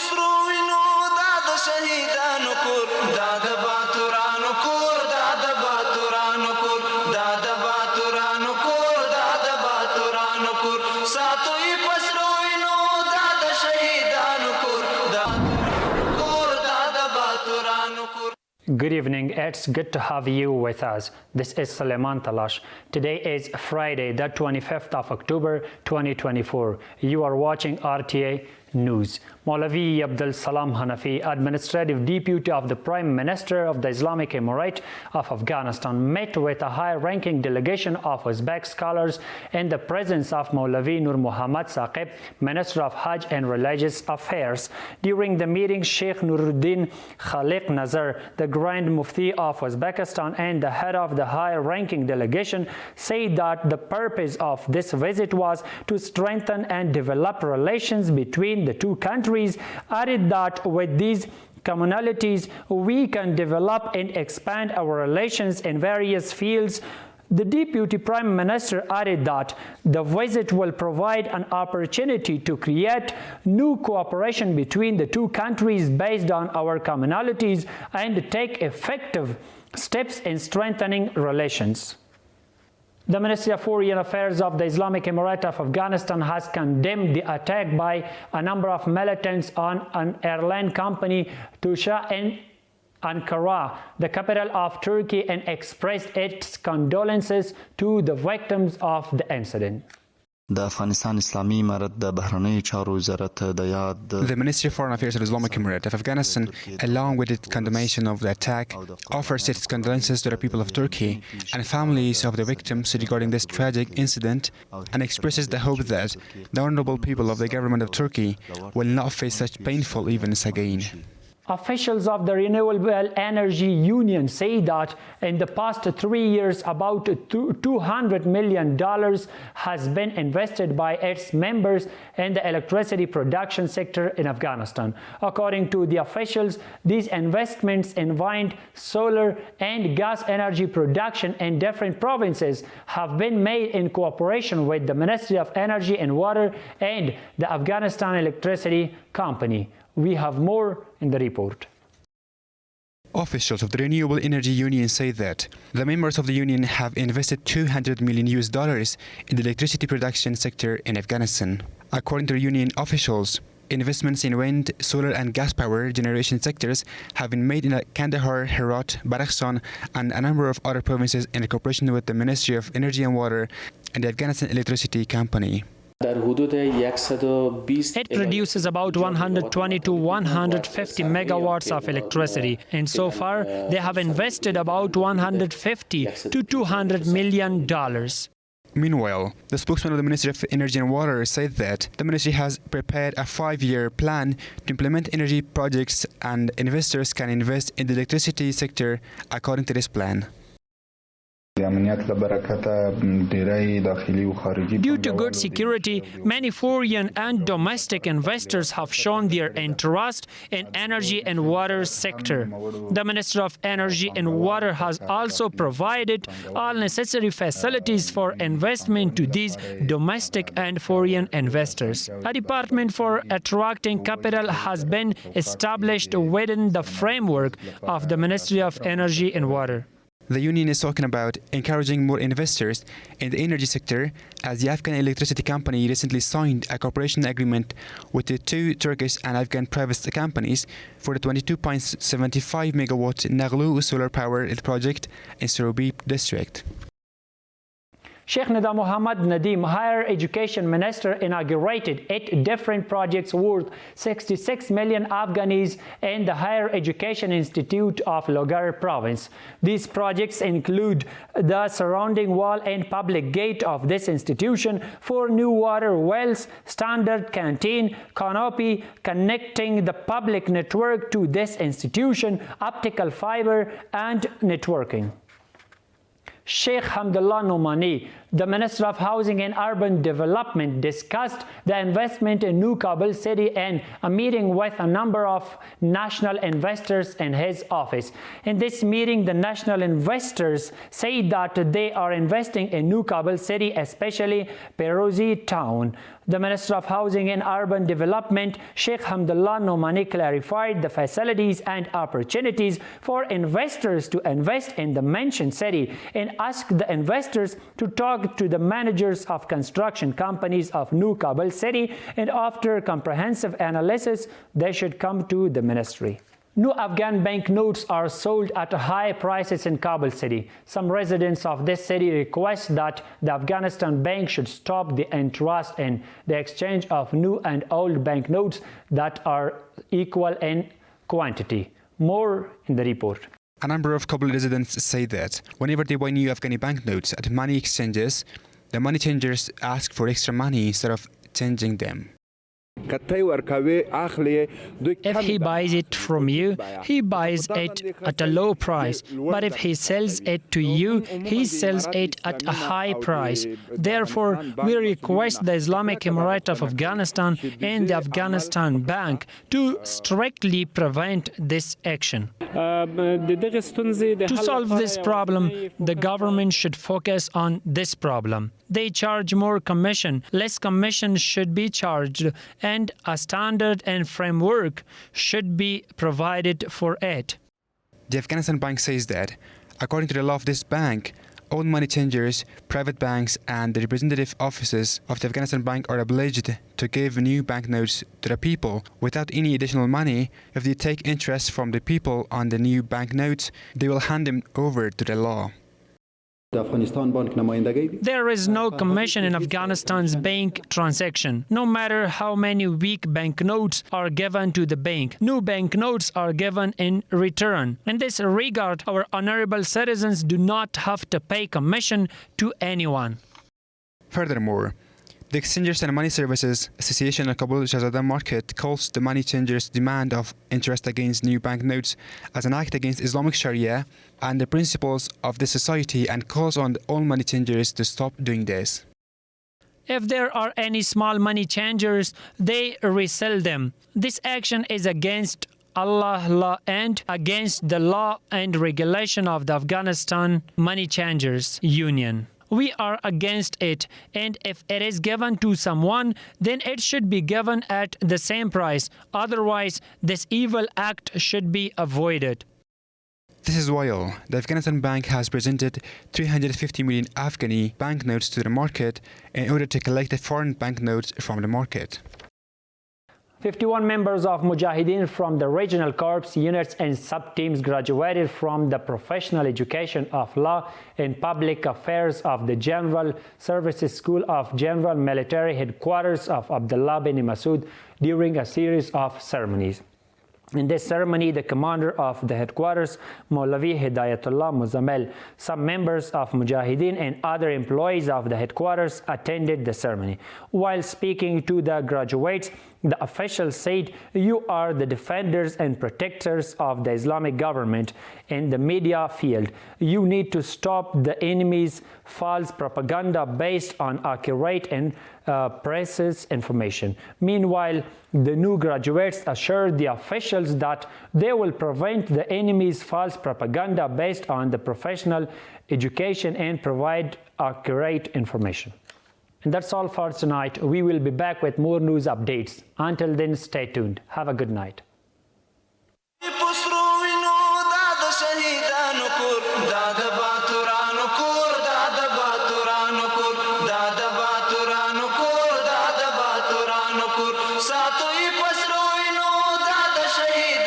پسرو وینو دا د شهیدانو کور دا د باتورانو کور دا د باتورانو کور دا د باتورانو کور دا د باتورانو کور ساتو یې پسرو وینو دا د شهیدانو کور دا کور دا د باتورانو کور. Good evening, it's good to have you with us. This is Suleiman Talash. Today is Friday, the 25th of October 2024. You are watching RTA News. Maulavi Abdul Salam Hanafi, Administrative Deputy of the Prime Minister of the Islamic Emirate of Afghanistan, met with a high-ranking delegation of Uzbek scholars in the presence of Maulavi Nur Muhammad Saqib, Minister of Hajj and Religious Affairs. During the meeting, Sheikh Nuruddin Khaliq Nazar, the Grand Mufti of Uzbekistan and the head of the high-ranking delegation, said that the purpose of this visit was to strengthen and develop relations between the two countries, added that with these commonalities we can develop and expand our relations in various fields. The Deputy Prime Minister added that the visit will provide an opportunity to create new cooperation between the two countries based on our commonalities and take effective steps in strengthening relations. The Ministry of Foreign Affairs of the Islamic Emirate of Afghanistan has condemned the attack by a number of militants on an airline company Tusha in Ankara, the capital of Turkey, and expressed its condolences to the victims of the incident. The Ministry of Foreign Affairs of the Islamic Emirate of Afghanistan, along with its condemnation of the attack, offers its condolences to the people of Turkey and families of the victims regarding this tragic incident, and expresses the hope that the honorable people of the government of Turkey will not face such painful events again. Officials of the Renewable Energy Union say that in the past 3 years, about $200 million has been invested by its members in the electricity production sector in Afghanistan. According to the officials, these investments in wind, solar, and gas energy production in different provinces have been made in cooperation with the Ministry of Energy and Water and the Afghanistan Electricity Company. We have more in the report. Officials of the Renewable Energy Union say that the members of the union have invested $200 million in the electricity production sector in Afghanistan. According to union officials, investments in wind, solar and gas power generation sectors have been made in Kandahar, Herat, Badakhshan and a number of other provinces in cooperation with the Ministry of Energy and Water and the Afghanistan Electricity Company. It produces about 120 to 150 megawatts of electricity, and so far they have invested about $150 to $200 million. Meanwhile, the spokesman of the Ministry of Energy and Water said that the ministry has prepared a 5-year plan to implement energy projects and investors can invest in the electricity sector according to this plan. Due to good security, many foreign and domestic investors have shown their interest in energy and water sector. The Minister of Energy and Water has also provided all necessary facilities for investment to these domestic and foreign investors. A department for attracting capital has been established within the framework of the Ministry of Energy and Water. The union is talking about encouraging more investors in the energy sector, as the Afghan Electricity Company recently signed a cooperation agreement with the two Turkish and Afghan private companies for the 22.75 megawatt Naglu solar power project in Surubi district. Sheikh Nida Mohammad Nadeem, Higher Education Minister, inaugurated 8 different projects worth 66 million Afghanis in the Higher Education Institute of Logar Province. These projects include the surrounding wall and public gate of this institution, 4 new water wells, standard canteen, canopy connecting the public network to this institution, optical fiber, and networking. Sheikh Hamdullah Nomani, the Minister of Housing and Urban Development, discussed the investment in New Kabul city and a meeting with a number of national investors in his office. In this meeting, the national investors say that they are investing in New Kabul city, especially Perosi town. The Minister of Housing and Urban Development, Sheikh Hamdullah Nomani, clarified the facilities and opportunities for investors to invest in the mentioned city and asked the investors to talk to the managers of construction companies of New Kabul city, and after comprehensive analysis, they should come to the ministry. New Afghan banknotes are sold at high prices in Kabul city. Some residents of this city request that the Afghanistan bank should stop the interest in the exchange of new and old banknotes that are equal in quantity. More in the report. A number of Kabul residents say that whenever they buy new Afghani banknotes at money exchanges, the money changers ask for extra money instead of changing them. If he buys it from you, he buys it at a low price. But if he sells it to you, he sells it at a high price. Therefore, we request the Islamic Emirate of Afghanistan and the Afghanistan Bank to strictly prevent this action. To solve this problem, the government should focus on this problem. They charge more commission. Less commission should be charged, and a standard and framework should be provided for it. The Afghanistan Bank says that, according to the law of this bank, all money changers, private banks, and the representative offices of the Afghanistan Bank are obliged to give new banknotes to the people without any additional money. If they take interest from the people on the new banknotes, they will hand them over to the law. There is no commission in Afghanistan's bank transaction. No matter how many weak banknotes are given to the bank, new banknotes are given in return. In this regard, our honorable citizens do not have to pay commission to anyone. Furthermore, the Exchangers and Money Services Association of Kabul Shahzada Market calls the money changers' demand of interest against new banknotes as an act against Islamic Sharia and the principles of the society, and calls on all money changers to stop doing this. If there are any small money changers, they resell them. This action is against Allah and against the law and regulation of the Afghanistan Money Changers Union. We are against it, and if it is given to someone, then it should be given at the same price. Otherwise, this evil act should be avoided. This is while the Afghanistan Bank has presented 350 million Afghani banknotes to the market in order to collect the foreign banknotes from the market. 51 members of Mujahideen from the regional corps, units and sub-teams graduated from the Professional Education of Law and Public Affairs of the General Services School of General Military Headquarters of Abdullah bin Masood during a series of ceremonies. In this ceremony, the commander of the headquarters, Maulavi Hidayatullah Muzammil, some members of Mujahideen and other employees of the headquarters attended the ceremony. While speaking to the graduates, the official said, "You are the defenders and protectors of the Islamic government in the media field. You need to stop the enemy's false propaganda based on accurate and precise information." Meanwhile, the new graduates assured the officials that they will prevent the enemy's false propaganda based on the professional education and provide accurate information. And that's all for tonight. We will be back with more news updates. Until then, stay tuned. Have a good night. ساتوی پسروینو دا د شهید